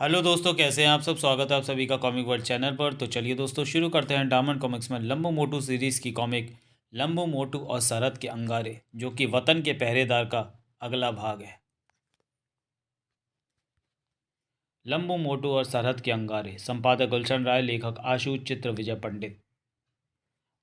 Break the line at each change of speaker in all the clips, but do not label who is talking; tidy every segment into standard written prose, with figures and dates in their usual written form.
Hello दोस्तों, कैसे हैं आप सब। स्वागत है आप सभी का कॉमिक वर्ल्ड चैनल पर। तो चलिए दोस्तों, शुरू करते हैं डायमंड कॉमिक्स में लंबू मोटू सीरीज़ की कॉमिक लंबू मोटू और सरहद के अंगारे, जो कि वतन के पहरेदार का अगला भाग है। लंबू मोटू और सरहद के अंगारे, संपादक गुलशन राय, लेखक आशु, चित्र विजय पंडित।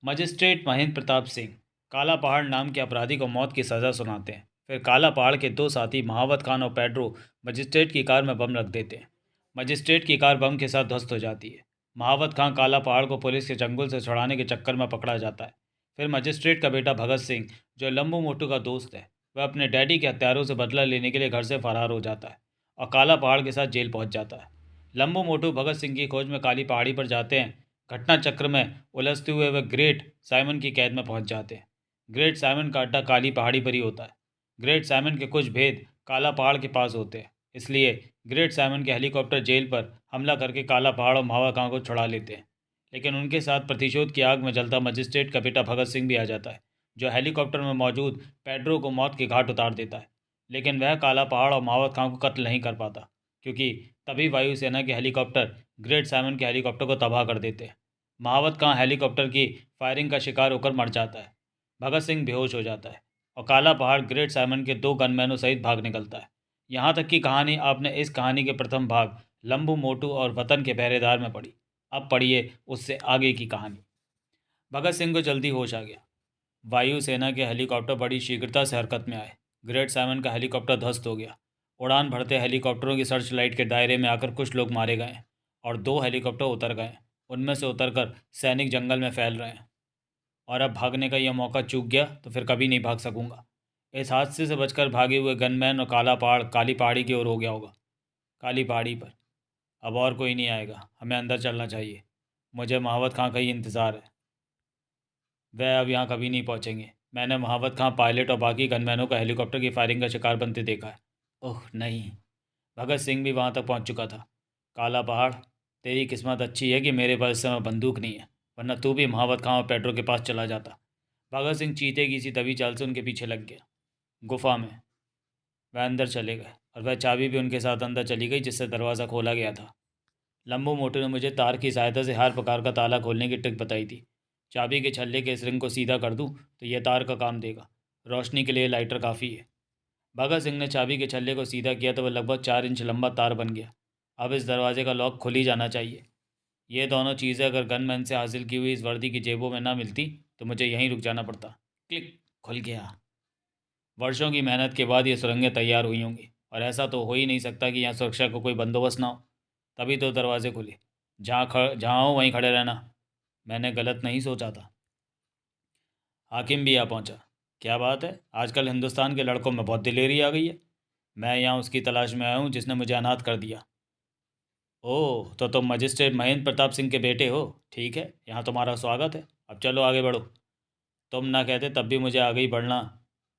मजिस्ट्रेट महेंद्र प्रताप सिंह काला पहाड़ नाम के अपराधी को मौत की सज़ा सुनाते हैं। फिर काला पहाड़ के दो साथी महावत खान और पेड्रो मजिस्ट्रेट की कार में बम रख देते हैं। मजिस्ट्रेट की कार बम के साथ ध्वस्त हो जाती है। महावत खान काला पहाड़ को पुलिस के चंगुल से छुड़ाने के चक्कर में पकड़ा जाता है। फिर मजिस्ट्रेट का बेटा भगत सिंह, जो लंबू मोटू का दोस्त है, वह अपने डैडी के हत्यारों से बदला लेने के लिए घर से फरार हो जाता है और काला पहाड़ के साथ जेल पहुंच जाता है। लंबू मोटू भगत सिंह की खोज में काली पहाड़ी पर जाते हैं। घटना चक्र में उलझते हुए वे ग्रेट साइमन की कैद में पहुंच जाते हैं। ग्रेट साइमन का अड्डा काली पहाड़ी पर ही होता है। ग्रेट साइमन के कुछ भेद काला पहाड़ के पास होते हैं, इसलिए ग्रेट साइमन के हेलीकॉप्टर जेल पर हमला करके काला पहाड़ और मावा खां को छुड़ा लेते हैं। लेकिन उनके साथ प्रतिशोध की आग में जलता मजिस्ट्रेट का बेटा भगत सिंह भी आ जाता है, जो हेलीकॉप्टर में मौजूद पेड्रो को मौत के घाट उतार देता है। लेकिन वह काला पहाड़ और मावत खां को कत्ल नहीं कर पाता, क्योंकि तभी वायुसेना के हेलीकॉप्टर ग्रेट साइमन के हेलीकॉप्टर को तबाह कर देते हैं। महावत खां हेलीकॉप्टर की फायरिंग का शिकार होकर मर जाता है। भगत सिंह बेहोश हो जाता है और काला पहाड़ ग्रेट साइमन के दो गनमैनों सहित भाग निकलता है। यहाँ तक की कहानी आपने इस कहानी के प्रथम भाग लंबू मोटू और वतन के पहरेदार में पढ़ी। अब पढ़िए उससे आगे की कहानी। भगत सिंह को जल्दी होश आ गया। वायुसेना के हेलीकॉप्टर बड़ी शीघ्रता से हरकत में आए। ग्रेट साइमन का हेलीकॉप्टर ध्वस्त हो गया। उड़ान भरते हेलीकॉप्टरों की सर्च लाइट के दायरे में आकर कुछ लोग मारे गए और दो हेलीकॉप्टर उतर गए। उनमें से उतरकर सैनिक जंगल में फैल रहे हैं और अब भागने का यह मौका चूक गया तो फिर कभी नहीं भाग सकूंगा। इस हादसे से बचकर भागे हुए गनमैन और काला पहाड़ काली पहाड़ी की ओर हो गया होगा। काली पहाड़ी पर अब और कोई नहीं आएगा, हमें अंदर चलना चाहिए। मुझे महावत खां का ही इंतज़ार है। वह अब यहाँ कभी नहीं पहुँचेंगे। मैंने महावत खां, पायलट और बाकी गनमैनों को हेलीकॉप्टर की फायरिंग का शिकार बनते देखा है। ओह नहीं, भगत सिंह भी वहाँ तक पहुँच चुका था। काला पहाड़, तेरी किस्मत अच्छी है कि मेरे पास इस समय बंदूक नहीं है, वरना तू भी महावत खां और पेट्रो के पास चला जाता। भगत सिंह चीते की सी दबी चाल से उनके पीछे लग गया। गुफा में वह अंदर चले गए और वह चाबी भी उनके साथ अंदर चली गई, जिससे दरवाज़ा खोला गया था। लंबू मोटू ने मुझे तार की सहायता से हर प्रकार का ताला खोलने की ट्रिक बताई थी। चाबी के छल्ले के इस रिंग को सीधा कर दूं तो यह तार का काम देगा। रोशनी के लिए लाइटर काफ़ी है। भगत सिंह ने चाबी के छल्ले को सीधा किया तो वह लगभग 4 इंच लंबा तार बन गया। अब इस दरवाजे का लॉक खुल ही जाना चाहिए। ये दोनों चीज़ें अगर गनमैन से हासिल की हुई इस वर्दी की जेबों में ना मिलती तो मुझे यहीं रुक जाना पड़ता। क्लिक, खुल गया। वर्षों की मेहनत के बाद ये सुरंगें तैयार हुई होंगी और ऐसा तो हो ही नहीं सकता कि यहाँ सुरक्षा का कोई बंदोबस्त ना हो। तभी तो दरवाजे खुले। जहाँ हो वहीं खड़े रहना। मैंने गलत नहीं सोचा था। हाकिम भी आ पहुंचा। क्या बात है, आजकल हिंदुस्तान के लड़कों में बहुत दिलेरी आ गई है। मैं यहाँ उसकी तलाश में आया हूँ जिसने मुझे अनाथ कर दिया। ओह, तो तुम मजिस्ट्रेट महेंद्र प्रताप सिंह के बेटे हो। ठीक है, यहाँ तुम्हारा स्वागत है। अब चलो आगे बढ़ो। तुम ना कहते तब भी मुझे आगे ही बढ़ना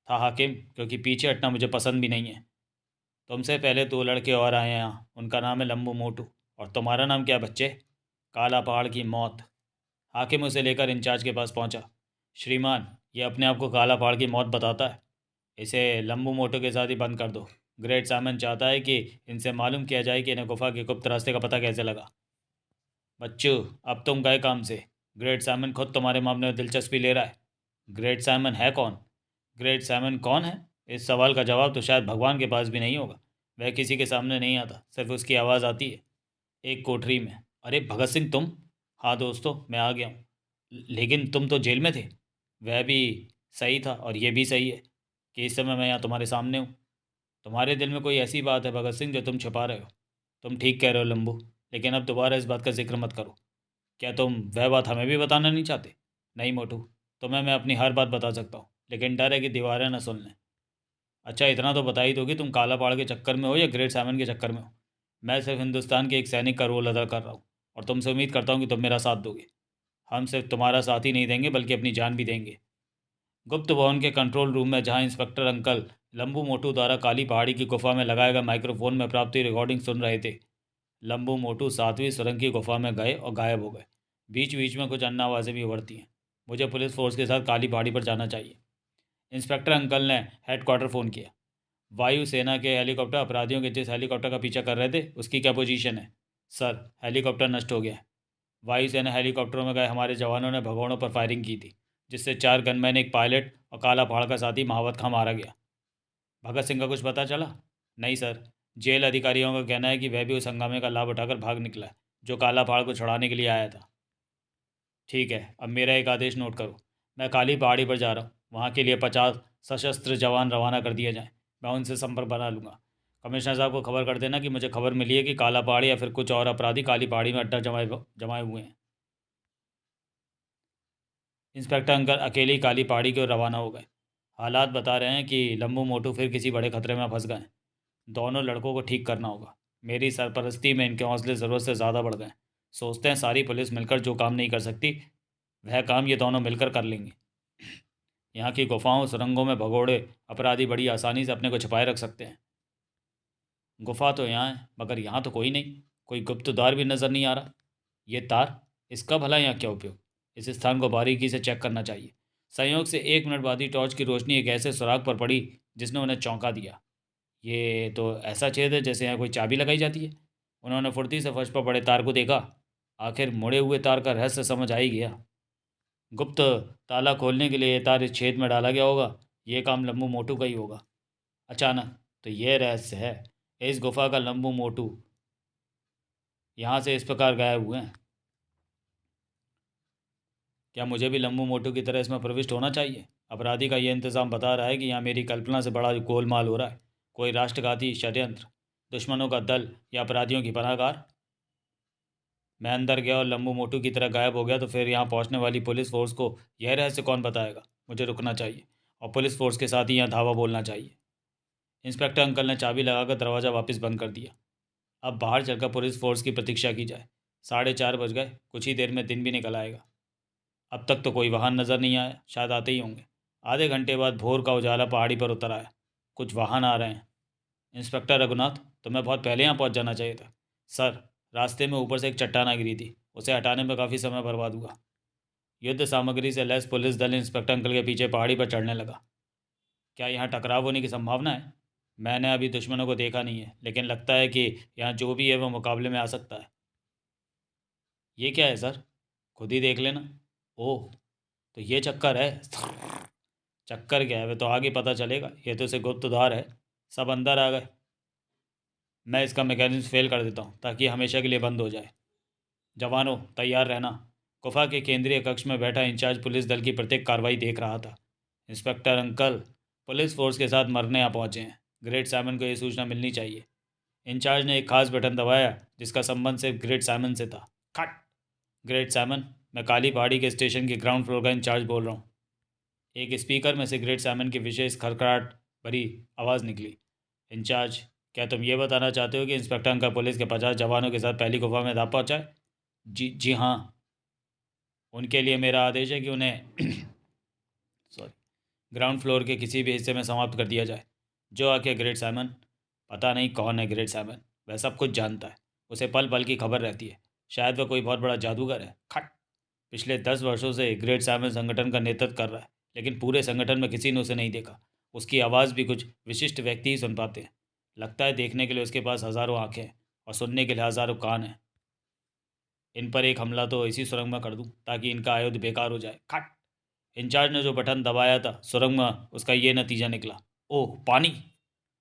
था हाकिम, क्योंकि पीछे हटना मुझे पसंद भी नहीं है। तुमसे पहले 2 लड़के और आए हैं यहाँ, उनका नाम है लंबू मोटू। और तुम्हारा नाम क्या है बच्चे? काला पहाड़ की मौत। हाकिम उसे लेकर इंचार्ज के पास पहुंचा। श्रीमान, ये अपने आप को काला पहाड़ की मौत बताता है। इसे लंबू मोटू के साथ ही बंद कर दो। ग्रेट सामन चाहता है कि इनसे मालूम किया जाए कि इन्हें गुफा के गुप्त रास्ते का पता कैसे लगा। बच्चों, अब तुम गए काम से। ग्रेट सामन खुद तुम्हारे मामले में दिलचस्पी ले रहा है। ग्रेट सामन है कौन? ग्रेट सामन कौन है? इस सवाल का जवाब तो शायद भगवान के पास भी नहीं होगा। वह किसी के सामने नहीं आता, सिर्फ उसकी आवाज़ आती है एक कोठरी में। अरे भगत सिंह, तुम? हाँ दोस्तों, मैं आ गया हूँ। लेकिन तुम तो जेल में थे। वह भी सही था और ये भी सही है कि इस समय मैं यहाँ तुम्हारे सामने हूँ। तुम्हारे दिल में कोई ऐसी बात है भगत सिंह जो तुम छुपा रहे हो। तुम ठीक कह रहे हो लंबू, लेकिन अब दोबारा इस बात का जिक्र मत करो। क्या तुम वह बात हमें भी बताना नहीं चाहते? नहीं मोटू, तुम्हें मैं अपनी हर बात बता सकता हूँ, लेकिन डर है कि दीवारें न सुन लें। अच्छा, इतना तो बता ही दो कि तुम काला पहाड़ के चक्कर में हो या ग्रेट सैमन के चक्कर में हो। मैं सिर्फ हिंदुस्तान के एक सैनिक का रोल अदा कर रहा हूँ और तुमसे उम्मीद करता हूँ कि तुम मेरा साथ दोगे। हम सिर्फ तुम्हारा साथ ही नहीं देंगे बल्कि अपनी जान भी देंगे। गुप्त भवन के कंट्रोल रूम में जहां इंस्पेक्टर अंकल लंबू मोटू द्वारा काली पहाड़ी की गुफा में लगाए गए माइक्रोफोन में प्राप्त हुई रिकॉर्डिंग सुन रहे थे, लंबू मोटू 7वीं सुरंग की गुफा में गए और गायब हो गए। बीच बीच में कुछ अन्य आवाज़ें भी उभरती हैं। मुझे पुलिस फोर्स के साथ काली पहाड़ी पर जाना चाहिए। इंस्पेक्टर अंकल ने हेडक्वार्टर फ़ोन किया। वायुसेना के हेलीकॉप्टर अपराधियों के जिस हेलीकॉप्टर का पीछा कर रहे थे उसकी क्या पोजीशन है? सर, हेलीकॉप्टर नष्ट हो गया है। वायुसेना हेलीकॉप्टरों में गए हमारे जवानों ने भगोड़ों पर फायरिंग की थी, जिससे 4 गनमैन, एक पायलट और काला पहाड़ का साथी महावत खां मारा गया। भगत सिंह का कुछ पता चला? नहीं सर, जेल अधिकारियों का कहना है कि वह भी उस हंगामे का लाभ उठाकर भाग निकला है, जो काला पहाड़ को छुड़ाने के लिए आया था। ठीक है, अब मेरा एक आदेश नोट करो। मैं काली पहाड़ी पर जा रहा हूँ, वहाँ के लिए 50 सशस्त्र जवान रवाना कर दिए जाएं। मैं उनसे संपर्क बना लूँगा। कमिश्नर साहब को खबर कर देना कि मुझे खबर मिली है कि काला पहाड़ी या फिर कुछ और अपराधी काली पहाड़ी में अड्डा जमाए जमाए हुए हैं। इंस्पेक्टर अंकल अकेली काली पहाड़ी की ओर रवाना हो गए। हालात बता रहे हैं कि लम्बू मोटू फिर किसी बड़े खतरे में फंस गए हैं। दोनों लड़कों को ठीक करना होगा। मेरी सरपरस्ती में इनके हौसले ज़रूरत से ज़्यादा बढ़ गए। सोचते हैं सारी पुलिस मिलकर जो काम नहीं कर सकती, वह काम ये दोनों मिलकर कर लेंगे। यहाँ की गुफाओं, सुरंगों में भगोड़े अपराधी बड़ी आसानी से अपने को छिपाए रख सकते हैं। गुफा तो यहाँ है, मगर यहाँ तो कोई नहीं, कोई गुप्त द्वार भी नज़र नहीं आ रहा। ये तार, इसका भला यहाँ क्या उपयोग? इस स्थान को बारीकी से चेक करना चाहिए। संयोग से 1 मिनट बाद ही टॉर्च की रोशनी एक ऐसे सुराग पर पड़ी जिसने उन्हें चौंका दिया। ये तो ऐसा छेद है जैसे यहाँ कोई चाबी लगाई जाती है। उन्होंने फुर्ती से फर्श पर पड़े तार को देखा। आखिर मुड़े हुए तार का रहस्य समझ आ ही गया। गुप्त ताला खोलने के लिए ये तार इस छेद में डाला गया होगा। ये काम लम्बू मोटू का ही होगा। अचानक तो ये रहस्य है, इस गुफा का लम्बू मोटू यहाँ से इस प्रकार गायब हुए हैं। क्या मुझे भी लम्बू मोटू की तरह इसमें प्रविष्ट होना चाहिए? अपराधी का ये इंतज़ाम बता रहा है कि यहाँ मेरी कल्पना से बड़ा गोलमाल हो रहा है। कोई राष्ट्रघाती षड्यंत्र, दुश्मनों का दल या अपराधियों की पनाहगार। मैं अंदर गया और लम्बू मोटू की तरह गायब हो गया तो फिर यहाँ पहुँचने वाली पुलिस फोर्स को यह रहस्य कौन बताएगा? मुझे रुकना चाहिए और पुलिस फोर्स के साथ ही यहाँ धावा बोलना चाहिए। इंस्पेक्टर अंकल ने चाबी लगाकर दरवाज़ा वापस बंद कर दिया। अब बाहर चलकर पुलिस फोर्स की प्रतीक्षा की जाए। 4:30 बज गए, कुछ ही देर में दिन भी निकल आएगा। अब तक तो कोई वाहन नज़र नहीं आया, शायद आते ही होंगे। आधे घंटे बाद भोर का उजाला पहाड़ी पर उतर आया। कुछ वाहन आ रहे हैं। इंस्पेक्टर रघुनाथ, तुम्हें बहुत पहले यहाँ पहुँच जाना चाहिए था। सर, रास्ते में ऊपर से एक चट्टान आ गिरी थी, उसे हटाने में काफ़ी समय बर्बाद हुआ। युद्ध सामग्री से लैस पुलिस दल इंस्पेक्टर अंकल के पीछे पहाड़ी पर चढ़ने लगा। क्या यहाँ टकराव होने की संभावना है? मैंने अभी दुश्मनों को देखा नहीं है, लेकिन लगता है कि यहाँ जो भी है वो मुकाबले में आ सकता है। ये क्या है सर? खुद ही देख लेना। ओह, तो ये चक्कर है। चक्कर क्या है, वे तो आगे पता चलेगा। ये तो सिर्फ गुप्त द्वार है। सब अंदर आ गए। मैं इसका मैकेनिज्म फेल कर देता हूँ ताकि हमेशा के लिए बंद हो जाए। जवानों, तैयार रहना। गुफा के केंद्रीय कक्ष में बैठा इंचार्ज पुलिस दल की प्रत्येक कार्रवाई देख रहा था। इंस्पेक्टर अंकल, पुलिस फोर्स के साथ मरने आ पहुँचे हैं। ग्रेट साइमन को ये सूचना मिलनी चाहिए। इंचार्ज ने एक खास बटन दबाया जिसका संबंध सिर्फ ग्रेट साइमन से था। खट! ग्रेट साइमन, मैं काली पहाड़ी के स्टेशन के ग्राउंड फ्लोर का इंचार्ज बोल रहा हूँ। एक स्पीकर में से ग्रेट साइमन की विशेष खड़खड़ाहट भरी आवाज़ निकली। इंचार्ज, क्या तुम ये बताना चाहते हो कि इंस्पेक्टर अंकल पुलिस के 50 जवानों के साथ पहली गुफा में दाप पहुँचाए? जी जी हाँ। उनके लिए मेरा आदेश है कि उन्हें सॉरी, ग्राउंड फ्लोर के किसी भी हिस्से में समाप्त कर दिया जाए। जो आके ग्रेट साइमन। पता नहीं कौन है ग्रेट साइमन, वह सब कुछ जानता है। उसे पल पल की खबर रहती है। शायद वह कोई बहुत बड़ा जादूगर है। खट! पिछले 10 वर्षों से ग्रेट साइमन संगठन का नेतृत्व कर रहा है, लेकिन पूरे संगठन में किसी ने उसे नहीं देखा। उसकी आवाज़ भी कुछ विशिष्ट व्यक्ति ही सुन पाते हैं। लगता है देखने के लिए उसके पास हज़ारों आँखें हैं और सुनने के लिए हज़ारों कान हैं। इन पर एक हमला तो इसी सुरंग में कर दूं ताकि इनका आयुध बेकार हो जाए। खट! इंचार्ज ने जो बटन दबाया था, सुरंग में उसका ये नतीजा निकला। ओह, पानी!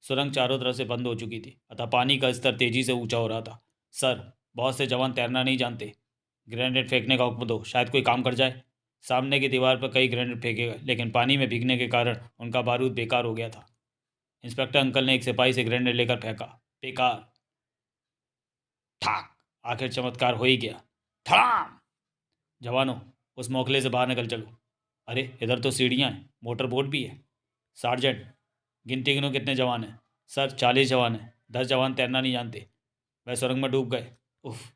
सुरंग चारों तरफ से बंद हो चुकी थी, अतः पानी का स्तर तेजी से ऊंचा हो रहा था। सर, बहुत से जवान तैरना नहीं जानते। ग्रेनेड फेंकने का हुक्म दो, शायद कोई काम कर जाए। सामने की दीवार पर कई ग्रेनेड फेंके गए, लेकिन पानी में भीगने के कारण उनका बारूद बेकार हो गया था। इंस्पेक्टर अंकल ने एक सिपाही से ग्रेनेड लेकर फेंका। बेकार! ठाक! आखिर चमत्कार हो ही गया। धड़ाम! जवानों, उस मोखले से बाहर निकल चलो। अरे, इधर तो सीढ़ियाँ हैं, मोटर बोट भी है। सार्जेंट, गिनती गिनो कितने जवान हैं? सर, 40 जवान हैं। 10 जवान तैरना नहीं जानते, वह सुरंग में डूब गए। उफ!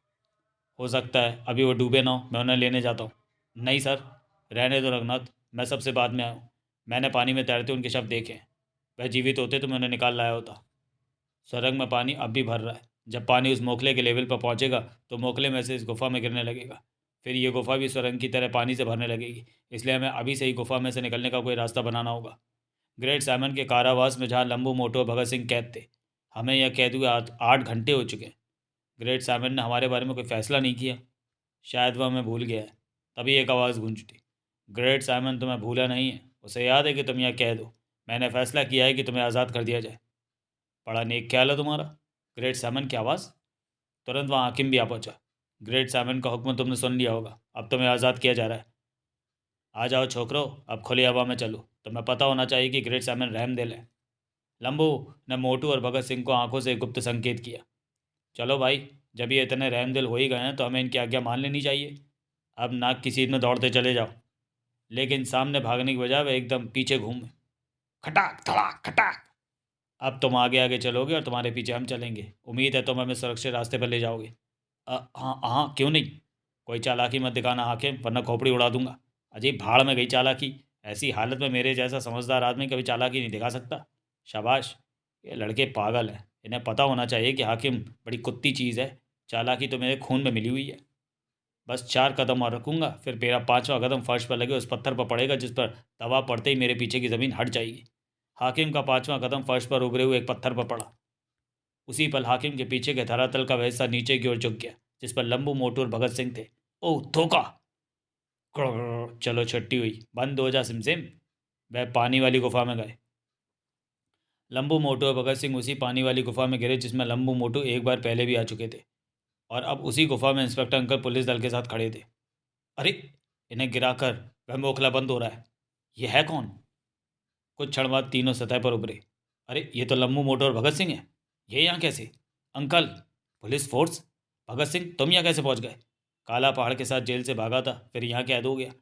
हो सकता है अभी वो डूबे ना हो, मैं उन्हें लेने जाता हूँ। नहीं सर, रहने दो रघुनाथ, मैं सबसे बाद में आया हूँ। मैंने पानी में तैरते उनके शव देखे हैं। वह जीवित होते तो मैं उन्हें निकाल लाया होता। सुरंग में पानी अब भी भर रहा है। जब पानी उस मोखले के लेवल पर पहुँचेगा तो मोखले में से इस गुफा में गिरने लगेगा। फिर ये गुफा भी सुरंग की तरह पानी से भरने लगेगी। इसलिए हमें अभी से ही गुफा में से निकलने का कोई रास्ता बनाना होगा। ग्रेट साइमन के कारावास में जहाँ लंबू मोटू और भगत सिंह कैद थे, हमें यह कैद हुए 8 घंटे हो चुके हैं। ग्रेट साइमन ने हमारे बारे में कोई फैसला नहीं किया। शायद वह हमें भूल गया है। तभी एक आवाज़ गूंज उठी, ग्रेट साइमन तुम्हें भूला नहीं है, उसे याद है कि तुम यहाँ कैद हो। मैंने फैसला किया है कि तुम्हें आज़ाद कर दिया जाए। बड़ा नेक ख्याल है तुम्हारा। ग्रेट साइमन की आवाज़। तुरंत वहाँ हाकिम भी आ पहुंचा। ग्रेट साइमन का हुक्म तुमने सुन लिया होगा, अब तुम्हें आज़ाद किया जा रहा है। आ जाओ छोकरो, अब खुली हवा में चलो। तुम्हें पता होना चाहिए कि ग्रेट साइमन रहमदिल है। लंबू ने मोटू और भगत सिंह को आंखों से गुप्त संकेत किया। चलो भाई, जब ये इतने रहमदिल हो ही गए हैं तो हमें इनकी आज्ञा मान लेनी चाहिए। अब नाक की सीध में दौड़ते चले जाओ। लेकिन सामने भागने की बजाय वह एकदम पीछे घूमे। खटाक धड़ाक खटाक। अब तुम आगे आगे चलोगे और तुम्हारे पीछे हम चलेंगे। उम्मीद है तुम हमें सुरक्षित रास्ते पर ले जाओगे। हाँ हाँ, क्यों नहीं। कोई चालाकी मत दिखाना हाकिम, वरना खोपड़ी उड़ा दूंगा। अजीब भाड़ में गई चालाकी। ऐसी हालत में मेरे जैसा समझदार आदमी कभी चालाकी नहीं दिखा सकता। शाबाश। ये लड़के पागल हैं। इन्हें पता होना चाहिए कि हाकिम बड़ी कुत्ती चीज़ है। चालाकी तो मेरे खून में मिली हुई है। बस 4 कदम और रखूंगा, फिर मेरा 5वां कदम फर्श पर लगे उस पत्थर पर पड़ेगा जिस पर दवा पड़ते ही मेरे पीछे की ज़मीन हट जाएगी। हाकिम का 5वां कदम फर्श पर उभरे हुए एक पत्थर पर पड़ा। उसी पल हाकिम के पीछे के धरातल का वह हिस्सा नीचे की ओर झुक गया जिस पर लंबू मोटू और भगत सिंह थे। ओह धोखा। चलो छट्टी हुई, बंद हो जा सिमसिम। वह पानी वाली गुफा में गए। लंबू मोटू और भगत सिंह उसी पानी वाली गुफा में गिरे जिसमें लंबू मोटू एक बार पहले भी आ चुके थे। और अब उसी गुफा में इंस्पेक्टर अंकल पुलिस दल के साथ खड़े थे। अरे, इन्हें गिराकर वह मोखला बंद हो रहा है। यह है कौन। कुछ क्षण बाद तीनों सतह पर उभरे। अरे, ये तो लंबू मोटू और भगत सिंह हैं। ये यहाँ कैसे। Uncle, police force. Bhagat Singh, तुम यहाँ कैसे पहुँच गए। काला पहाड़ के साथ जेल से भागा था, फिर यहाँ कैद हो गया।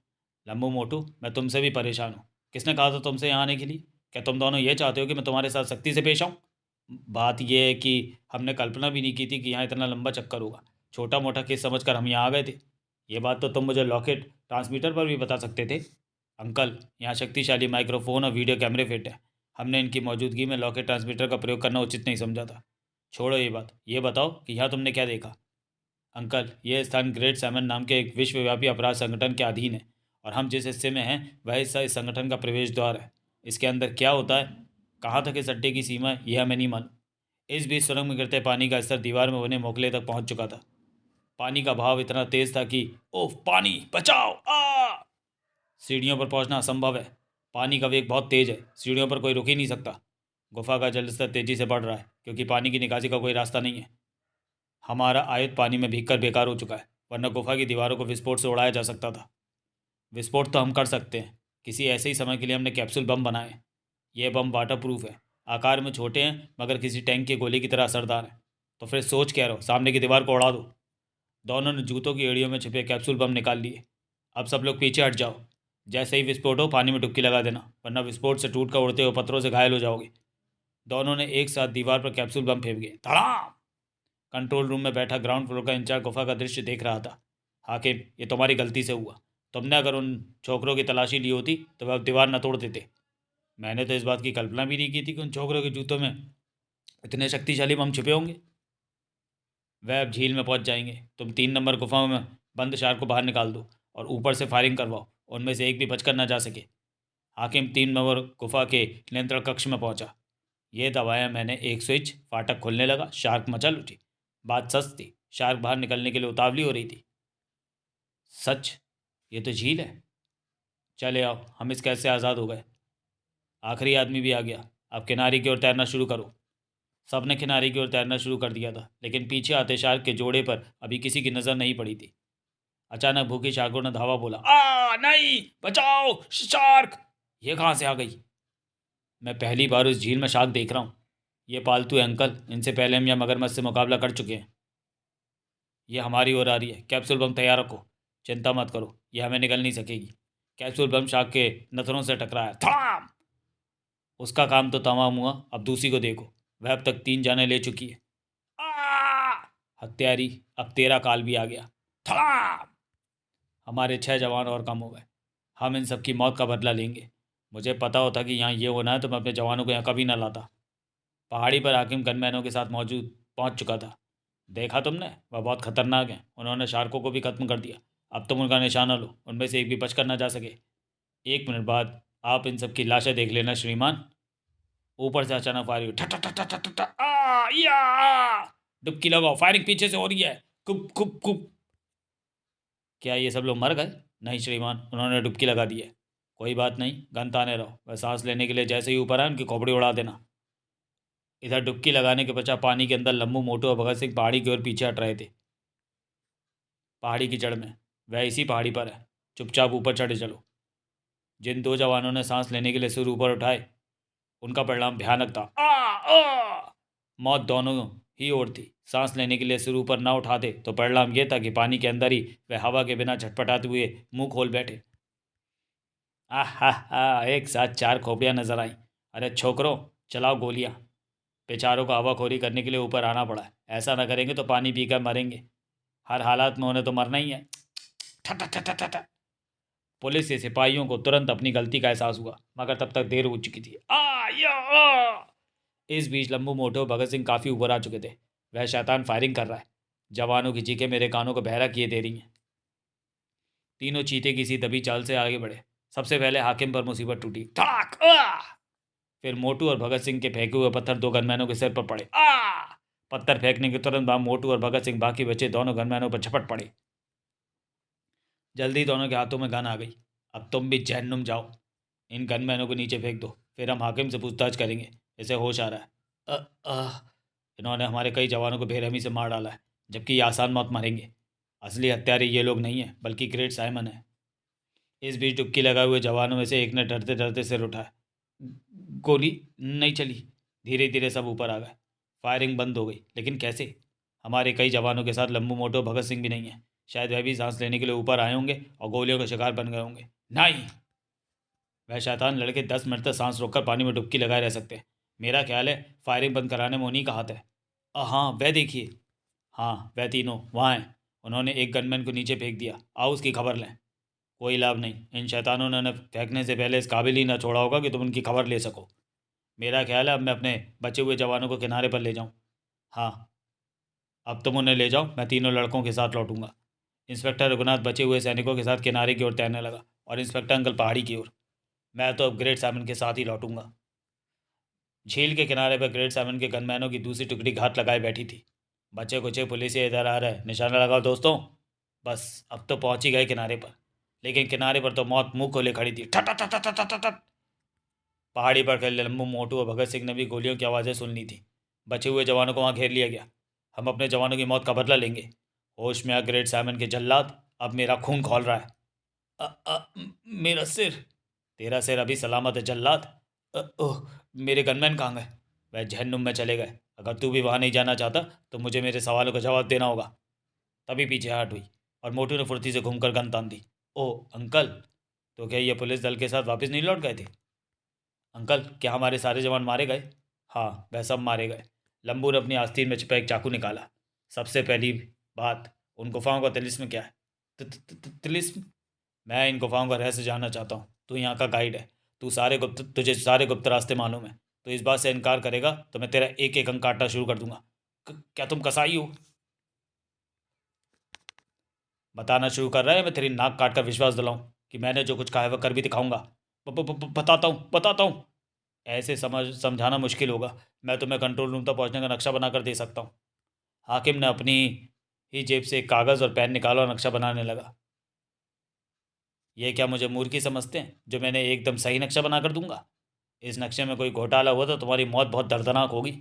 लंबू मोटू, मैं तुमसे भी परेशान हूँ। किसने कहा था तुमसे यहाँ आने के लिए। क्या तुम दोनों ये चाहते हो कि मैं तुम्हारे साथ सख्ती से पेश आऊँ। बात यह है कि हमने कल्पना भी नहीं की थी कि यहाँ इतना लंबा चक्कर होगा। छोटा मोटा केस समझकर हम यहाँ आ गए थे। ये बात तो तुम मुझे लॉकेट ट्रांसमीटर पर भी बता सकते थे। अंकल, यहाँ शक्तिशाली माइक्रोफोन और वीडियो कैमरे फिट है। हमने इनकी मौजूदगी में लॉकेट ट्रांसमीटर का प्रयोग करना उचित नहीं समझा था। छोड़ो ये बात, ये बताओ कि यहाँ तुमने क्या देखा। अंकल, यह स्थान ग्रेट सैमन नाम के एक विश्वव्यापी अपराध संगठन के अधीन है और हम जिस हिस्से में हैं वह हिस्सा इस संगठन का प्रवेश द्वार है। इसके अंदर क्या होता है, कहाँ तक इस अड्डे की सीमा है, यह हमें नहीं मालूम। इस बीच सुरंग में गिरते पानी का स्तर दीवार में बने मोखले तक पहुंच चुका था। पानी का बहाव इतना तेज था कि ओह पानी बचाओ आ। सीढ़ियों पर पहुंचना असंभव है। पानी का वेग बहुत तेज है, सीढ़ियों पर कोई रुक ही नहीं सकता। गुफा का जल स्तर तेजी से बढ़ रहा है क्योंकि पानी की निकासी का कोई रास्ता नहीं है। हमारा आयत पानी में भीगकर बेकार हो चुका है, वरना गुफा की दीवारों को विस्फोट से उड़ाया जा सकता था। विस्फोट तो हम कर सकते हैं। किसी ऐसे ही समय के लिए हमने कैप्सूल बम बनाए हैं। ये बम वाटर प्रूफ है, आकार में छोटे हैं मगर किसी टैंक के गोले की तरह असरदार हैं। तो फिर सोच क्या रहो, सामने की दीवार को उड़ा दो। दोनों ने जूतों की एड़ियों में छिपे कैप्सूल बम निकाल लिए। अब सब लोग पीछे हट जाओ। जैसे ही विस्फोट हो पानी में डुबकी लगा देना, वरना विस्फोट से टूट कर उड़ते हुए पत्थरों से घायल हो जाओगे। दोनों ने एक साथ दीवार पर कैप्सूल बम फेंक दिए। धड़ाम। कंट्रोल रूम में बैठा ग्राउंड फ्लोर का इंचार्ज गुफा का दृश्य देख रहा था। हाकिम, ये तुम्हारी गलती से हुआ। तुमने अगर उन छोकरों की तलाशी ली होती तो वह दीवार न तोड़ देते। मैंने तो इस बात की कल्पना भी नहीं की थी कि उन छोकरों के जूतों में इतने शक्तिशाली बम छिपे होंगे। वह अब झील में पहुंच जाएंगे। तुम 3 नंबर गुफा में बंद शार्क को बाहर निकाल दो और ऊपर से फायरिंग करवाओ, उनमें से एक भी बचकर न जा सके। हाकिम 3 नंबर गुफा के नियंत्रण कक्ष में पहुंचा। ये दबाया मैंने एक स्विच, फाटक खुलने लगा, शार्क मचल उठी। बात सच थी, शार्क बाहर निकलने के लिए उतावली हो रही थी। सच, ये तो झील है। चले आओ, हम इस कैद से आज़ाद हो गए। आखिरी आदमी भी आ गया। अब किनारे की ओर तैरना शुरू करो। सब ने किनारे की ओर तैरना शुरू कर दिया था, लेकिन पीछे आते शार्क के जोड़े पर अभी किसी की नज़र नहीं पड़ी थी। अचानक भूखे शार्कों ने धावा बोला, आ नहीं, बचाओ शार्क। ये कहाँ से आ गई। मैं पहली बार उस झील में शार्क देख रहा हूँ। ये पालतू है अंकल, इनसे पहले हम यहाँ मगरमच्छ से मुकाबला कर चुके हैं। ये हमारी ओर आ रही है, कैप्सूल बम तैयार रखो। चिंता मत करो, ये हमें निकल नहीं सकेगी। कैप्सूल बम शार्क के नथनों से टकराया। थम। उसका काम तो तमाम हुआ, अब दूसरी को देखो। वह अब तक 3 जाने ले चुकी है। आ! हत्यारी, अब तेरा काल भी आ गया। थम। हमारे 6 जवान और कम हो गए। हम इन सब की मौत का बदला लेंगे। मुझे पता होता कि यहाँ ये होना है तो मैं अपने जवानों को यहाँ कभी ना लाता। पहाड़ी पर हाकिम गनमैनों के साथ मौजूद पहुँच चुका था। देखा तुमने, वह बहुत खतरनाक है। उन्होंने शार्कों को भी खत्म कर दिया। अब तुम उनका निशाना लो, उनमें से एक भी बचकर ना जा सके। 1 मिनट बाद आप इन सब की लाशें देख लेना श्रीमान। ऊपर से अचानक फायरिंग हुई। ठा ठा ठा ठा ठा ठा ठा, या डुबकी लगाओ, फायरिंग पीछे से हो रही है। कुप कुप कुप। क्या ये सब लोग मर गए? नहीं श्रीमान, उन्होंने डुबकी लगा दी है। कोई बात नहीं, गन ताने रहो। वह सांस लेने के लिए जैसे ही ऊपर आए उनकी खोपड़ी उड़ा देना। इधर डुबकी लगाने के पश्चात पानी के अंदर लम्बू मोटू और भगत सिंह पहाड़ी की ओर पीछे हट रहे थे। पहाड़ी की जड़ में। वह इसी पहाड़ी पर है। चुपचाप ऊपर चढ़े चलो। जिन दो जवानों ने सांस लेने के लिए सिर ऊपर उठाए, उनका परिणाम भयानक था। मौत दोनों ही ओर थी। सांस लेने के लिए सिर ऊपर ना उठाते तो परिणाम यह था कि पानी के अंदर ही वह हवा के बिना झटपटाते हुए मुंह खोल बैठे। एक साथ चार खोपड़ियां नजर आई। अरे छोकरों, चलाओ गोलियां। बेचारों को हवाखोरी करने के लिए ऊपर आना पड़ा। ऐसा ना करेंगे तो पानी पीकर मरेंगे। हर हालात में उन्हें तो मरना ही है। ठट ठट ठट ठट। पुलिस के सिपाहियों को तुरंत अपनी गलती का एहसास हुआ, मगर तब तक देर हो चुकी थी। इस बीच लंबू मोटे और भगत सिंह काफ़ी ऊपर आ चुके थे। वह शैतान फायरिंग कर रहा है। जवानों की चीखें मेरे कानों को बहरा किए दे रही हैं। तीनों चीते किसी दबी चाल से आगे बढ़े। सबसे पहले हाकिम पर मुसीबत टूटी। धड़ाक। फिर मोटू और भगत सिंह के फेंके हुए पत्थर दो गनमैनों के सिर पर पड़े। पत्थर फेंकने के तुरंत बाद मोटू और भगत सिंह बाकी बचे दोनों गनमैनों पर झपट पड़े। जल्दी दोनों के हाथों में गन आ गई। अब तुम भी जहन्नुम जाओ। इन गनमैनों को नीचे फेंक दो, फिर हम हाकिम से पूछताछ करेंगे। इसे होश आ रहा है। इन्होंने हमारे कई जवानों को बेरहमी से मार डाला है, जबकि ये आसान मौत मरेंगे। असली हत्यारे ये लोग नहीं हैं, बल्कि ग्रेट साइमन है। इस बीच डुबकी लगाए हुए जवानों में से एक ने डरते डरते सिर उठाया। गोली नहीं चली। धीरे धीरे सब ऊपर आ गए। फायरिंग बंद हो गई, लेकिन कैसे? हमारे कई जवानों के साथ लंबू मोटो भगत सिंह भी नहीं है। शायद वह भी सांस लेने के लिए ऊपर आए होंगे और गोलियों का शिकार बन गए होंगे। नहीं, वह शैतान लड़के 10 मिनट तक सांस रोककर पानी में डुबकी लगाए रह सकते हैं। मेरा ख्याल है फायरिंग बंद कराने में उन्हीं का हाथ है। हाँ, वह देखिए। हाँ, वह तीनों वहाँ हैं। उन्होंने एक गनमैन को नीचे फेंक दिया। आओ उसकी खबर लें। कोई लाभ नहीं। इन शैतानों ने उन्हें फेंकने से पहले इस काबिल ही ना छोड़ा होगा कि तुम उनकी खबर ले सको। मेरा ख्याल है अब मैं अपने बचे हुए जवानों को किनारे पर ले जाऊँ। हाँ, अब तुम उन्हें ले जाओ, मैं तीनों लड़कों के साथ लौटूंगा। इंस्पेक्टर रघुनाथ बचे हुए सैनिकों के साथ किनारे की ओर तैरने लगा और इंस्पेक्टर अंकल पहाड़ी की ओर। मैं तो अब ग्रेट साइमन के साथ ही लौटूंगा। झील के किनारे पर ग्रेट साइमन के गनमैनों की दूसरी टुकड़ी घात लगाए बैठी थी। बचे कुचे पुलिस इधर आ रहे, निशाना लगाओ दोस्तों। बस अब तो पहुंच ही गए किनारे पर, लेकिन किनारे पर तो मौत मुंह खोले खड़ी थी। ठट ठट ठट ठट ठट। पहाड़ी पर खड़े लम्बू मोटू और भगत सिंह ने भी गोलियों की आवाज़ें सुन ली थी। बचे हुए जवानों को वहाँ घेर लिया गया। हम अपने जवानों की मौत का बदला लेंगे। होश में आ ग्रेट साइमन के जल्लाद, अब मेरा खून खौल रहा है। मेरा सिर। तेरा सिर अभी सलामत है जल्लाद। ओह, मेरे गनमैन कहाँ गए? वह जहन्नुम में चले गए। अगर तू भी वहाँ नहीं जाना चाहता तो मुझे मेरे सवालों का जवाब देना होगा। तभी पीछे हट हुई और मोटू ने फुर्ती से घूमकर गन तान दी। ओह अंकल, तो क्या ये पुलिस दल के साथ वापस नहीं लौट गए थे? अंकल, क्या हमारे सारे जवान मारे गए? हाँ, वह सब मारे गए। लंबू ने अपनी आस्तीन में छिपा एक चाकू निकाला। सबसे पहली बात, उन गुफाओं का तिलिस्म क्या है? तिलिस्म? मैं इन गुफाओं का रहस्य जानना चाहता हूँ। तू यहाँ का गाइड है। तुझे सारे गुप्त रास्ते मालूम है। तो इस बात से इनकार करेगा तो मैं तेरा एक एक अंक काटना शुरू कर दूंगा। क्या तुम कसाई हो? बताना शुरू कर रहा है, मैं तेरी नाक काट कर विश्वास दिलाऊं कि मैंने जो कुछ कहा है वह कर भी दिखाऊंगा। बताता हूँ। ऐसे समझाना मुश्किल होगा। मैं तुम्हें कंट्रोल रूम तक पहुंचने का नक्शा बनाकर दे सकता हूँ। हाकिम ने अपनी ही जेब से एक कागज़ और पेन निकाला और नक्शा बनाने लगा। ये क्या मुझे मूर्ख ही समझते हैं जो मैंने एकदम सही नक्शा बनाकर दूंगा? इस नक्शे में कोई घोटाला हुआ तो तुम्हारी मौत बहुत दर्दनाक होगी।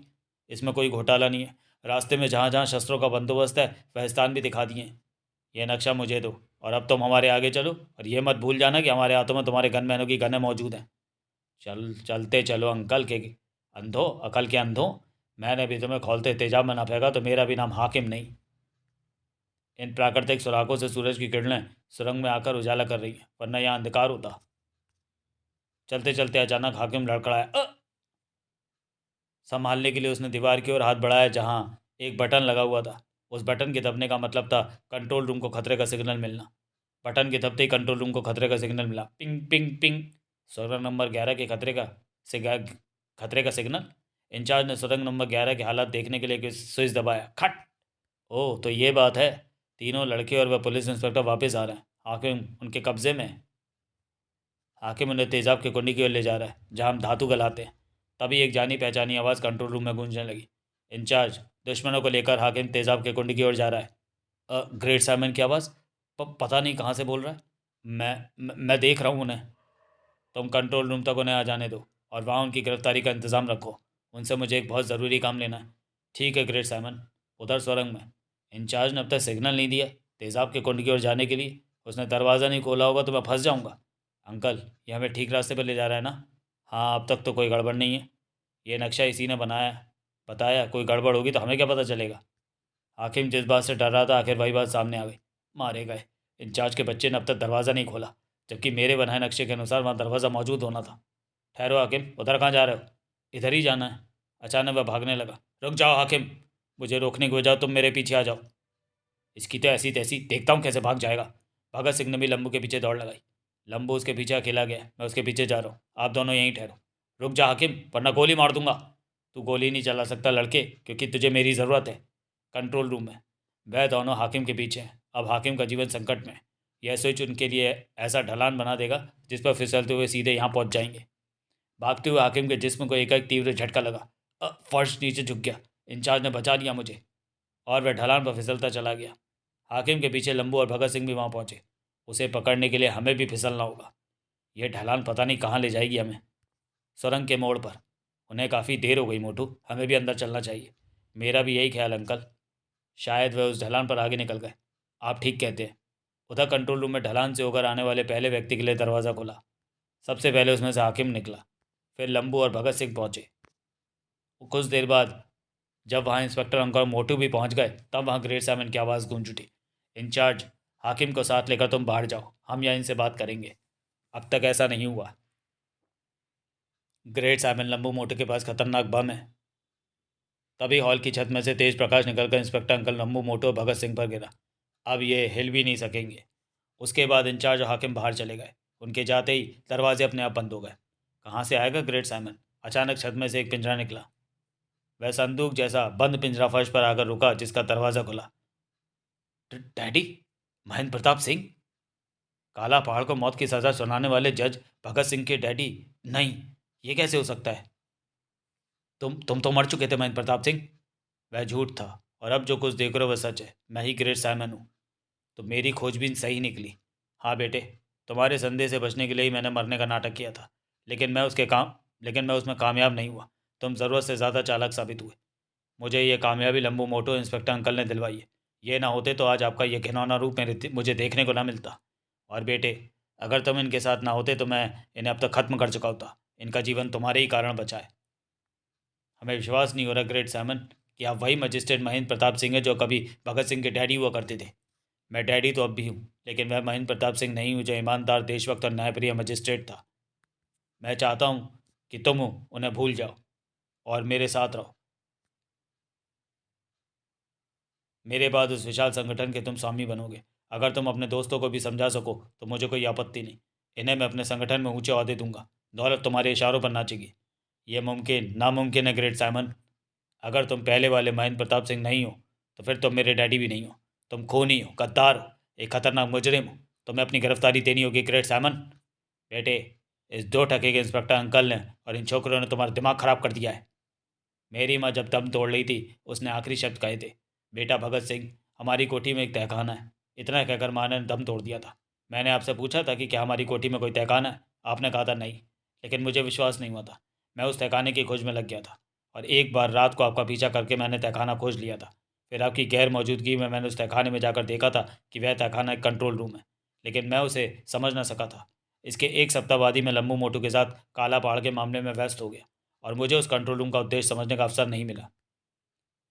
इसमें कोई घोटाला नहीं है। रास्ते में जहाँ जहाँ शस्त्रों का बंदोबस्त है वह स्थान भी दिखा दिए हैं। यह नक्शा मुझे दो और अब तुम हमारे आगे चलो, और ये मत भूल जाना कि हमारे हाथों में तुम्हारे गनमैनों की गनें मौजूद हैं। चलते चलो अंकल के अंधो, अकल के अंधो। मैंने भी तुम्हें खोलते तेजाब में ना फेंका तो मेरा भी नाम हाकिम नहीं। इन प्राकृतिक सुराखों से सूरज की किरणें सुरंग में आकर उजाला कर रही हैं, वरना यहाँ अंधकार होता। चलते चलते अचानक हाकिम लड़खड़ाया। संभालने के लिए उसने दीवार की ओर हाथ बढ़ाया जहाँ एक बटन लगा हुआ था। उस बटन के दबने का मतलब था कंट्रोल रूम को खतरे का सिग्नल मिलना। बटन के दबते ही कंट्रोल रूम को खतरे का सिग्नल मिला। Ping ping ping. सुरंग नंबर 11 के खतरे का सिग्नल। इंचार्ज ने सुरंग नंबर 11 के हालात देखने के लिए स्विच दबाया। खट। ओह, तो ये बात है। तीनों लड़के और वह पुलिस इंस्पेक्टर वापस आ रहे हैं। हाकिम उनके कब्जे में है। हाकिम उन्हें तेजाब के कुंडी की ओर ले जा रहा है जहाँ हम धातु गलाते हैं। तभी एक जानी पहचानी आवाज़ कंट्रोल रूम में गूंजने लगी। इंचार्ज, दुश्मनों को लेकर हाकिम तेजाब के कुंडी की ओर जा रहा है। ग्रेट साइमन की आवाज़। पता नहीं कहाँ से बोल रहा है। मैं देख रहा हूँ उन्हें। तुम कंट्रोल रूम तक उन्हें आ जाने दो और वहाँ उनकी गिरफ्तारी का इंतज़ाम रखो। उनसे मुझे एक बहुत ज़रूरी काम लेना है। ठीक है ग्रेट साइमन। उधर सुरंग में इंचार्ज ने अब तक सिग्नल नहीं दिया तेज़ाब के कुंड की ओर जाने के लिए। उसने दरवाज़ा नहीं खोला होगा तो मैं फंस जाऊँगा। अंकल, ये हमें ठीक रास्ते पर ले जा रहा है ना? हाँ, अब तक तो कोई गड़बड़ नहीं है। ये नक्शा इसी ने बनाया है। बताया, कोई गड़बड़ होगी तो हमें क्या पता चलेगा? हाकिम जिस बात से डर रहा था आखिर वही बात सामने आ गई। मारे गए। इंचार्ज के बच्चे ने अब तक दरवाज़ा नहीं खोला, जबकि मेरे बनाए नक्शे के अनुसार वहाँ दरवाज़ा मौजूद होना था। ठहरो हाकिम, उधर कहाँ जा रहे हो? इधर ही जाना है। अचानक वह भागने लगा। रुक जाओ हाकिम, मुझे रोकने की बजाय तुम मेरे पीछे आ जाओ। इसकी तो ऐसी तैसी, देखता हूँ कैसे भाग जाएगा। भगत सिंह ने भी लंबू के पीछे दौड़ लगाई। लंबू उसके पीछे अकेला गया। मैं उसके पीछे जा रहा हूँ, आप दोनों यहीं ठहरो। रुक जा हाकिम, वरना गोली मार दूंगा। तू गोली नहीं चला सकता लड़के, क्योंकि तुझे मेरी ज़रूरत है। कंट्रोल रूम में वह दोनों हाकिम के पीछे हैं। अब हाकिम का जीवन संकट में है। यह स्विच उनके लिए ऐसा ढलान बना देगा जिस पर फिसलते हुए सीधे यहाँ पहुँच जाएंगे। भागते हुए हाकिम के जिस्म को एक तीव्र झटका लगा। फर्श नीचे झुक गया। इंचार्ज ने बचा लिया मुझे और वह ढलान पर फिसलता चला गया। हाकिम के पीछे लंबू और भगत सिंह भी वहाँ पहुँचे। उसे पकड़ने के लिए हमें भी फिसलना होगा। यह ढलान पता नहीं कहाँ ले जाएगी हमें। सुरंग के मोड़ पर। उन्हें काफ़ी देर हो गई मोटू, हमें भी अंदर चलना चाहिए। मेरा भी यही ख्याल अंकल। शायद वह उस ढलान पर आगे निकल गए। आप ठीक कहते हैं। उधर कंट्रोल रूम में ढलान से होकर आने वाले पहले व्यक्ति के लिए दरवाज़ा खुला। सबसे पहले उसमें से हाकिम निकला, फिर लंबू और भगत सिंह पहुँचे। कुछ देर बाद जब वहाँ इंस्पेक्टर अंकल और मोटू भी पहुँच गए तब वहाँ ग्रेट साइमन की आवाज़ गूंज उठी। इंचार्ज, हाकिम को साथ लेकर तुम बाहर जाओ, हम यहाँ इनसे बात करेंगे। अब तक ऐसा नहीं हुआ। ग्रेट साइमन, लंबू मोटू के पास खतरनाक बम है। तभी हॉल की छत में से तेज प्रकाश निकलकर इंस्पेक्टर अंकल, लंबू मोटू और भगत सिंह पर गिरा। अब ये हिल भी नहीं सकेंगे। उसके बाद इंचार्ज और हाकिम बाहर चले गए। उनके जाते ही दरवाजे अपने आप बंद हो गए। कहाँ से आएगा ग्रेट साइमन? अचानक छत में से एक पिंजरा निकला। वह संदूक जैसा बंद पिंजरा फर्श पर आकर रुका, जिसका दरवाज़ा खुला। डैडी, महेंद्र प्रताप सिंह? काला पहाड़ को मौत की सज़ा सुनाने वाले जज भगत सिंह के डैडी? नहीं, ये कैसे हो सकता है? तुम तो मर चुके थे महेंद्र प्रताप सिंह। वह झूठ था और अब जो कुछ देख रहे हो वह सच है। मैं ही ग्रेट साइमन हूँ। तो मेरी खोजबीन सही निकली। हाँ बेटे, तुम्हारे संदेह से बचने के लिए ही मैंने मरने का नाटक किया था, लेकिन मैं उसमें कामयाब नहीं हुआ। तुम ज़रूरत से ज़्यादा चालाक साबित हुए। मुझे ये कामयाबी लंबू मोटो इंस्पेक्टर अंकल ने दिलवाई है। ये ना होते तो आज आपका ये घिनौना रूप मुझे देखने को ना मिलता। और बेटे, अगर तुम इनके साथ ना होते तो मैं इन्हें अब तक ख़त्म कर चुका होता। इनका जीवन तुम्हारे ही कारण बचा है। हमें विश्वास नहीं हो रहा ग्रेट साइमन कि आप वही मजिस्ट्रेट महेंद्र प्रताप सिंह हैं जो कभी भगत सिंह के डैडी हुआ करते थे। मैं डैडी तो अब भी हूँ, लेकिन वह महेंद्र प्रताप सिंह नहीं हूँ जो ईमानदार, देशभक्त और न्यायप्रिय मजिस्ट्रेट था। मैं चाहता हूँ कि तुम उन्हें भूल जाओ और मेरे साथ रहो। मेरे बाद उस विशाल संगठन के तुम स्वामी बनोगे। अगर तुम अपने दोस्तों को भी समझा सको तो मुझे कोई आपत्ति नहीं। इन्हें मैं अपने संगठन में ऊंचे ओहदे दूंगा। दौलत तुम्हारे इशारों पर नाचेगी। ये मुमकिन नामुमकिन है ग्रेट साइमन। अगर तुम पहले वाले महेंद्र प्रताप सिंह नहीं हो तो फिर तुम मेरे डैडी भी नहीं हो। तुम खूनी हो, गद्दार हो, एक खतरनाक मुजरिम हो। तुम्हें अपनी गिरफ्तारी देनी होगी ग्रेट साइमन। बेटे, इस दो टके के इंस्पेक्टर अंकल ने और इन छोकरों ने तुम्हारा दिमाग खराब कर दिया है। मेरी माँ जब दम तोड़ रही थी उसने आखिरी शब्द कहे थे, बेटा भगत सिंह, हमारी कोठी में एक तहखाना है। इतना कहकर माँ ने दम तोड़ दिया था। मैंने आपसे पूछा था कि क्या हमारी कोठी में कोई तहखाना है? आपने कहा था नहीं, लेकिन मुझे विश्वास नहीं हुआ था। मैं उस तहखाने की खोज में लग गया था और एक बार रात को आपका पीछा करके मैंने तहखाना खोज लिया था। फिर आपकी गैर मौजूदगी में मैंने उस तहखाने में जाकर देखा था कि वह तहखाना एक कंट्रोल रूम है, लेकिन मैं उसे समझ ना सका था। इसके एक सप्ताह बाद ही मैं लम्बू मोटू के साथ काला पहाड़ के मामले में व्यस्त हो गया और मुझे उस कंट्रोल रूम का उद्देश्य समझने का अवसर नहीं मिला।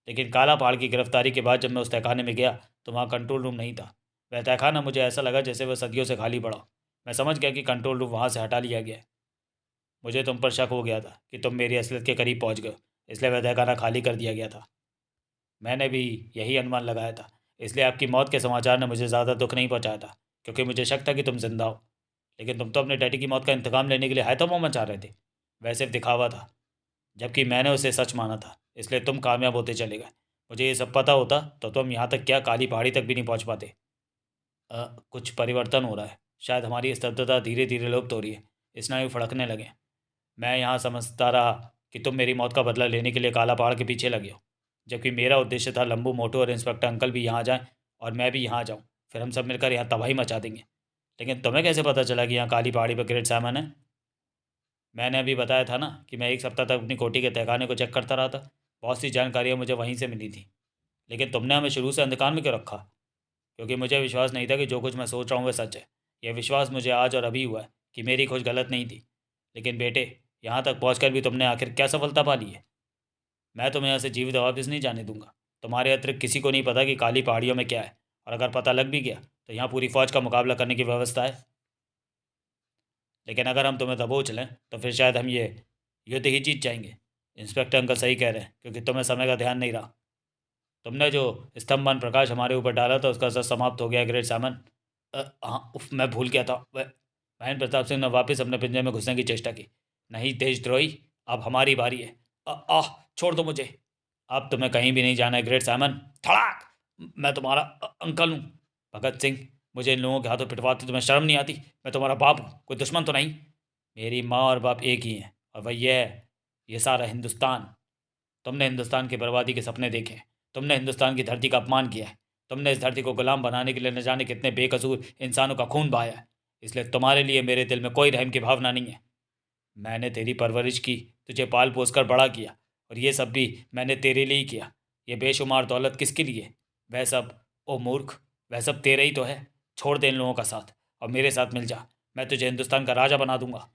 लेकिन काला पहाड़ की गिरफ्तारी के बाद जब मैं उस तहखाने में गया तो वहाँ कंट्रोल रूम नहीं था। वह तहखाना मुझे ऐसा लगा जैसे वह सदियों से खाली पड़ा। मैं समझ गया कि कंट्रोल रूम वहाँ से हटा लिया गया है। मुझे तुम पर शक हो गया था कि तुम मेरी असलियत के करीब पहुँच गए, इसलिए वह तहखाना खाली कर दिया गया था। मैंने भी यही अनुमान लगाया था। इसलिए आपकी मौत के समाचार ने मुझे ज़्यादा दुख नहीं पहुँचाया था, क्योंकि मुझे शक था कि तुम जिंदा हो। लेकिन तुम तो अपने डैडी की मौत का इंतकाम लेने के लिए हैतो मचा रहे थे। वह सिर्फ दिखावा था, जबकि मैंने उसे सच माना था। इसलिए तुम कामयाब होते चले गए। मुझे ये सब पता होता तो तुम यहाँ तक क्या, काली पहाड़ी तक भी नहीं पहुँच पाते। कुछ परिवर्तन हो रहा है। शायद हमारी स्तब्धता धीरे धीरे लुप्त हो रही है। स्नायु फड़कने लगे। मैं यहाँ समझता रहा कि तुम मेरी मौत का बदला लेने के लिए काला पहाड़ के पीछे लगे हो, जबकि मेरा उद्देश्य था लंबू मोटू और इंस्पेक्टर अंकल भी यहाँ जाएं और मैं भी यहाँ जाऊँ, फिर हम सब मिलकर यहाँ तबाही मचा देंगे। लेकिन तुम्हें कैसे पता चला कि यहाँ काली पहाड़ी पर ग्रेट सैमन है? मैंने अभी बताया था ना कि मैं एक सप्ताह तक अपनी कोठी के तहखाने को चेक करता रहा था। बहुत सी जानकारियाँ मुझे वहीं से मिली थी। लेकिन तुमने हमें शुरू से अंधकार में क्यों रखा? क्योंकि मुझे विश्वास नहीं था कि जो कुछ मैं सोच रहा हूँ वह सच है। यह विश्वास मुझे आज और अभी हुआ है कि मेरी खोज गलत नहीं थी। लेकिन बेटे, यहाँ तक पहुँच भी तुमने आखिर क्या सफलता पा ली है? मैं तुम्हें यहाँ से जीवित वापस नहीं जाने दूंगा। तुम्हारे अतिरिक्त किसी को नहीं पता कि काली पहाड़ियों में क्या है, और अगर पता लग भी गया तो यहाँ पूरी फौज का मुकाबला करने की व्यवस्था है। लेकिन अगर हम तुम्हें दबोच लें तो फिर शायद हम ये युद्ध ही जीत जाएंगे। इंस्पेक्टर अंकल सही कह रहे हैं, क्योंकि तुम्हें समय का ध्यान नहीं रहा। तुमने जो स्तंभमान प्रकाश हमारे ऊपर डाला था उसका असर समाप्त हो गया ग्रेट सामन। हाँ, उफ, मैं भूल गया था। वह महेंद्र प्रताप सिंह ने वापस अपने पिंजरे में घुसने की चेष्टा की। नहीं देशद्रोही, अब हमारी बारी है। छोड़ दो मुझे। अब तुम्हें कहीं भी नहीं जाना है ग्रेट साइमन। धड़ाक! मैं तुम्हारा अंकल हूँ। भगत सिंह, मुझे इन लोगों के हाथों पिटवाते तुम्हें शर्म नहीं आती? मैं तुम्हारा बाप हूँ, कोई दुश्मन तो नहीं। मेरी माँ और बाप एक ही हैं, और वह ये है, ये सारा हिंदुस्तान। तुमने हिंदुस्तान की बर्बादी के सपने देखे हैं। तुमने हिंदुस्तान की धरती का अपमान किया है। तुमने इस धरती को गुलाम बनाने के लिए न जाने कितने बेकसूर इंसानों का खून बहाया है। इसलिए तुम्हारे लिए मेरे दिल में कोई रहम की भावना नहीं है। मैंने तेरी परवरिश की, तुझे पाल पोस कर बड़ा किया, और ये सब भी मैंने तेरे लिए ही किया। ये बेशुमार दौलत किसके लिए? वह सब, ओ मूर्ख, वह सब तेरे ही तो है। छोड़ दे इन लोगों का साथ और मेरे साथ मिल जा। मैं तुझे हिंदुस्तान का राजा बना दूंगा।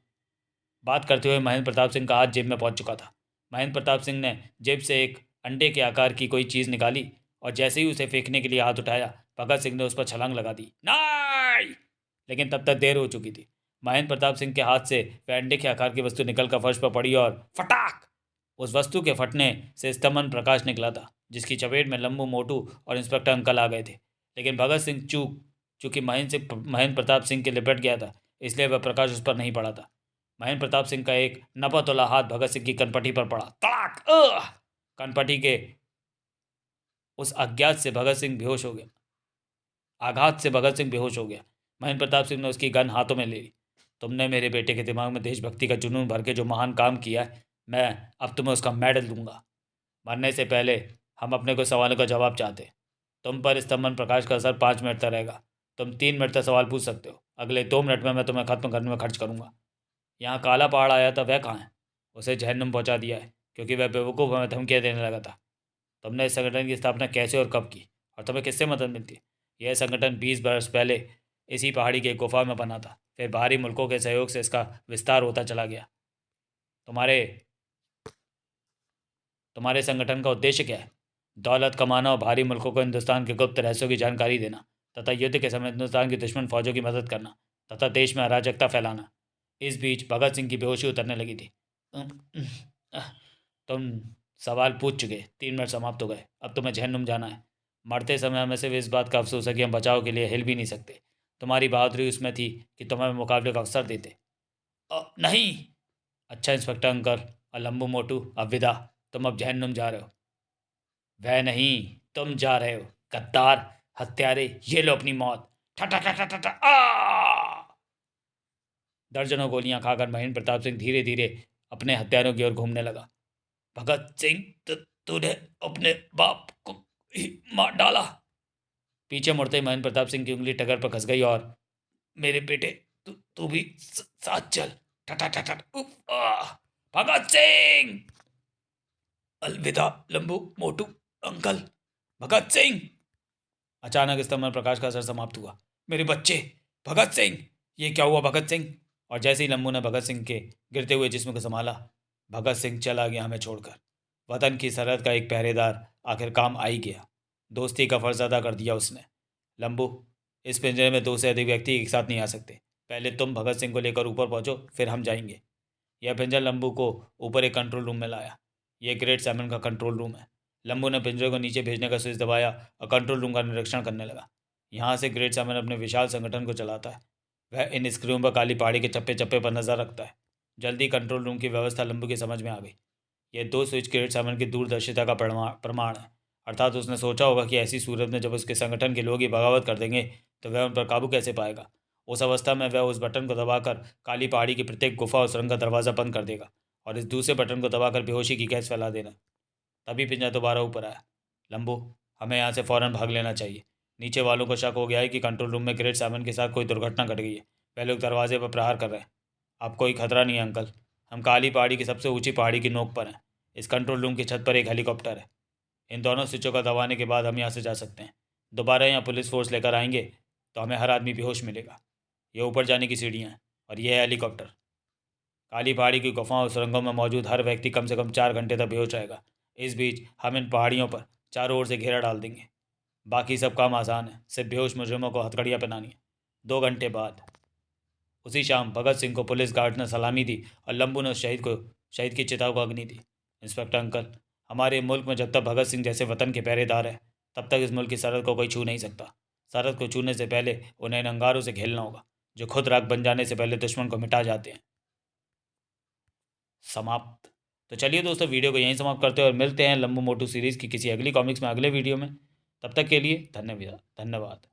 बात करते हुए महेंद्र प्रताप सिंह का हाथ जेब में पहुंच चुका था। महेंद्र प्रताप सिंह ने जेब से एक अंडे के आकार की कोई चीज़ निकाली, और जैसे ही उसे फेंकने के लिए हाथ उठाया, भगत सिंह ने उस पर छलांग लगा दी। नहीं! लेकिन तब तक देर हो चुकी थी। महेंद्र प्रताप सिंह के हाथ से वह अंडे के आकार की वस्तु निकलकर फर्श पर पड़ी, और फटाक! उस वस्तु के फटने से स्तमन प्रकाश निकला था, जिसकी चपेट में लंबू मोटू और इंस्पेक्टर अंकल आ गए थे। लेकिन भगत सिंह चूंकि महेंद्र प्रताप सिंह के लिपट गया था, इसलिए वह प्रकाश उस पर नहीं पड़ा था। महेंद्र प्रताप सिंह का एक नपतुला हाथ भगत सिंह की कनपटी पर पड़ा। तड़ाक! कनपटी के उस अज्ञात से भगत सिंह बेहोश हो गया। आघात से भगत सिंह बेहोश हो गया। महेंद्र प्रताप सिंह ने उसकी गन हाथों में ले ली। तुमने मेरे बेटे के दिमाग में देशभक्ति का जुनून भर के जो महान काम किया है, मैं अब तुम्हें उसका मेडल दूंगा। मरने से पहले हम अपने को सवालों का जवाब चाहते। तुम पर स्तंभन प्रकाश का असर 5 मिनट तक रहेगा। तुम 3 मिनट तक सवाल पूछ सकते हो। अगले 2 मिनट में मैं तुम्हें खत्म करने में खर्च करूंगा। यहाँ काला पहाड़ आया था, वह कहाँ है? उसे जहन्नुम पहुँचा दिया है, क्योंकि वह बेवकूफ़ हमें धमकियाँ देने लगा था। तुमने इस संगठन की स्थापना कैसे और कब की, और तुम्हें किससे मदद मिलती है? यह संगठन 20 वर्ष पहले इसी पहाड़ी की एक गुफा में बना था। फिर बाहरी मुल्कों के सहयोग से इसका विस्तार होता चला गया। तुम्हारे तुम्हारे संगठन का उद्देश्य क्या है? दौलत कमाना और बाहरी मुल्कों को हिंदुस्तान के गुप्त रहस्यों की जानकारी देना, तथा युद्ध के समय हिंदुस्तान की दुश्मन फौजों की मदद करना, तथा देश में अराजकता फैलाना। इस बीच भगत सिंह की बेहोशी उतरने लगी थी। तुम सवाल पूछ चुके, 3 मिनट समाप्त हो गए। अब तुम्हें जहन्नुम जाना है। मरते समय हमें सिर्फ इस बात का अफसोस है कि हम बचाव के लिए हिल भी नहीं सकते। तुम्हारी बहादुरी उसमें थी कि तुम हमें मुकाबले का अवसर देते। नहीं। अच्छा इंस्पेक्टर अंकल और लंबू मोटू, अब विदा। तुम अब जहन्नुम जा रहे हो। वह नहीं, तुम जा रहे हो। गद्दार, हत्यारे, ये लो अपनी मौत। ठा ठा ठा ठा ठा ठा, दर्जनों गोलियां खाकर महेंद्र प्रताप सिंह धीरे धीरे अपने हत्यारों की ओर घूमने लगा। भगत सिंह, तूने अपने बाप को ही मार डाला। पीछे मुड़ते ही महेंद्र प्रताप सिंह की उंगली टगर पर खस गई, और मेरे बेटे, तू भी साथ चल। ठा ठा ठा, भगत सिंह! अलविदा लंबू मोटू अंकल। भगत सिंह! अचानक स्तंभन प्रकाश का असर समाप्त हुआ। मेरे बच्चे! भगत सिंह! ये क्या हुआ भगत सिंह? और जैसे ही लंबू ने भगत सिंह के गिरते हुए जिस्म को संभाला, भगत सिंह चला गया हमें छोड़कर। वतन की सरहद का एक पहरेदार आखिर काम आ ही गया। दोस्ती का फर्ज अदा कर दिया उसने। लंबू, इस पिंजरे में 2 से अधिक व्यक्ति एक साथ नहीं आ सकते। पहले तुम भगत सिंह को लेकर ऊपर पहुंचो, फिर हम जाएंगे। यह पिंजरा लंबू को ऊपर एक कंट्रोल रूम में लाया। यह ग्रेट सैमन का कंट्रोल रूम है। लंबू ने पिंजरे को नीचे भेजने का स्विच दबाया और कंट्रोल रूम का निरीक्षण करने लगा। यहाँ से ग्रेट सैमन अपने विशाल संगठन को चलाता है। वह इन स्क्रूओं पर काली पहाड़ी के चप्पे चप्पे पर नजर रखता है। जल्दी कंट्रोल रूम की व्यवस्था लंबू की समझ में आ गई। ये 2 स्विच ग्रेट सैमन की दूरदर्शिता का प्रमाण है। अर्थात उसने सोचा होगा कि ऐसी सूरत में जब उसके संगठन के लोग ये बगावत कर देंगे तो वह उन पर काबू कैसे पाएगा। उस अवस्था में वह उस बटन को दबाकर काली पहाड़ी की प्रत्येक गुफा और सुरंग का दरवाज़ा बंद कर देगा और इस दूसरे बटन को दबाकर बेहोशी की गैस फैला देना। तभी पिंजरा दोबारा ऊपर आया। लंबू, हमें यहाँ से फ़ौरन भाग लेना चाहिए। नीचे वालों को शक हो गया है कि कंट्रोल रूम में ग्रेट 7 के साथ कोई दुर्घटना घट गई है। वे लोग दरवाजे पर प्रहार कर रहे हैं। अब कोई खतरा नहीं है अंकल। हम काली पहाड़ी की सबसे ऊंची पहाड़ी की नोक पर हैं। इस कंट्रोल रूम की छत पर एक हेलीकॉप्टर है। इन दोनों स्विचों का दबाने के बाद हम यहाँ से जा सकते हैं। दोबारा यहाँ पुलिस फोर्स लेकर आएंगे तो हमें हर आदमी बेहोश मिलेगा। ये ऊपर जाने की सीढ़ियाँ हैं और यह है हेलीकॉप्टर। काली पहाड़ी की गुफाओं और सुरंगों में मौजूद हर व्यक्ति कम से कम 4 घंटे तक बेहोश रहेगा। इस बीच हम इन पहाड़ियों पर चारों ओर से घेरा डाल देंगे। बाकी सब काम आसान है, सिर्फ बेहोश मुजरिमों को हथकड़ियाँ पहनानी है। 2 घंटे बाद उसी शाम भगत सिंह को पुलिस गार्ड ने सलामी दी और लंबू ने उस शहीद की चिता को अग्नि दी। इंस्पेक्टर अंकल, हमारे मुल्क में जब तक भगत सिंह जैसे वतन के पहरेदार हैं तब तक इस मुल्क की सरहद को कोई छू नहीं सकता। सरहद को छूने से पहले उन्हें इन अंगारों से खेलना होगा जो खुद राख बन जाने से पहले दुश्मन को मिटा जाते हैं। समाप्त। तो चलिए दोस्तों, वीडियो को यहीं समाप्त करते हैं और मिलते हैं लंबू मोटू सीरीज़ की किसी अगली कॉमिक्स में अगले वीडियो में। तब तक के लिए धन्यवाद।